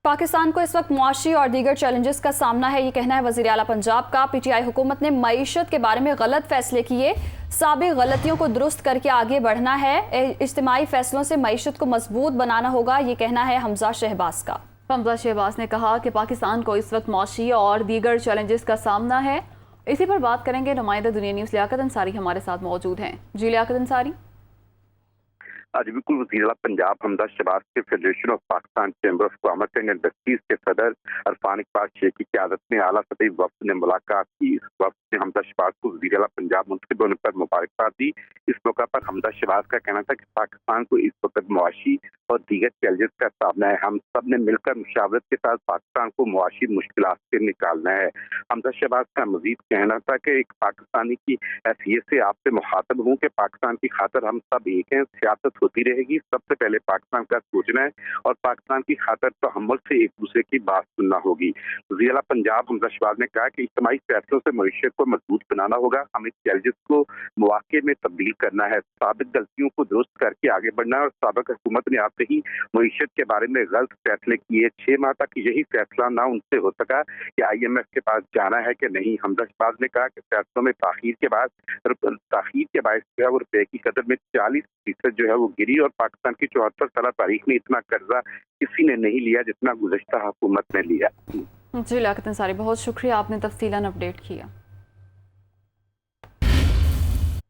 पाकिस्तान को इस वक्त मुआशी और दीगर चैलेंजेस का सामना है, ये कहना है वज़ीर आला पंजाब का। पीटीआई हुकूमत ने मईशत के बारे में गलत फैसले किए, साबिक गलतियों को दुरुस्त करके आगे बढ़ना है। इज्तिमाई फैसलों से मईशत को मजबूत बनाना होगा, ये कहना है हमजा शहबाज का। हमजा शहबाज ने कहा कि पाकिस्तान को इस वक्त मुआशी और दीगर चैलेंजेस का सामना है। इसी पर बात करेंगे। नुमाइंदा दुनिया न्यूज़ लियाकत अंसारी हमारे साथ मौजूद हैं। जी लियाकत अंसारी। आज बिल्कुल वज़ीर आला पंजाब हमजा शहबाज के federation of Pakistan chamber of commerce and industries के सदर अरफान इकबाल शेख की क़यादत में आला सतही वफ़द ने मुलाकात की। इस वफ़द ने हमजा शहबाज को वज़ीर आला पंजाब मुंतखब होने पर मुबारकबाद दी। इस मौका पर हमजा शहबाज का कहना था कि पाकिस्तान को इस वक्त मुआशी और दीगर चैलेंजेस का सामना है। हम सब ने मिलकर मुशावरत के साथ पाकिस्तान को मुआशी मुश्किलात से निकालना है। हमजा शहबाज का मजीद कहना था कि एक पाकिस्तानी की हैसियत से आपसे मुखातब हूँ कि पाकिस्तान की खातर हम सब एक हैं। सियासत होती रहेगी, सबसे पहले पाकिस्तान का सोचना है और पाकिस्तान की खातर तहम्मुल से एक दूसरे की बात सुनना होगी। वज़ीर आला पंजाब हमजा शहबाज ने कहा कि इज्तिमाई फैसलों से मईशत को मजबूत बनाना होगा, हमें चैलेंजेस को मौके में तब्दील करना है, साबिक गलतियों को दुरुस्त करके आगे बढ़ना है। और साबिक हुकूमत ने आते ही मईशत के बारे में गलत फैसले किए। 6 माह तक यही फैसला ना उनसे हो सका कि IMF के पास जाना है कि नहीं। हमजा शहबाज ने कहा कि फैसलों में ताखीर के बायस जो है वो रुपए की कदर में 40% जो है वो गिरी और पाकिस्तान की 74 साल तारीख में इतना कर्जा किसी ने नहीं लिया जितना गुज़श्ता हुकूमत ने लिया। जी लियाकत अंसारी, बहुत शुक्रिया, आपने तफसीलन अपडेट किया।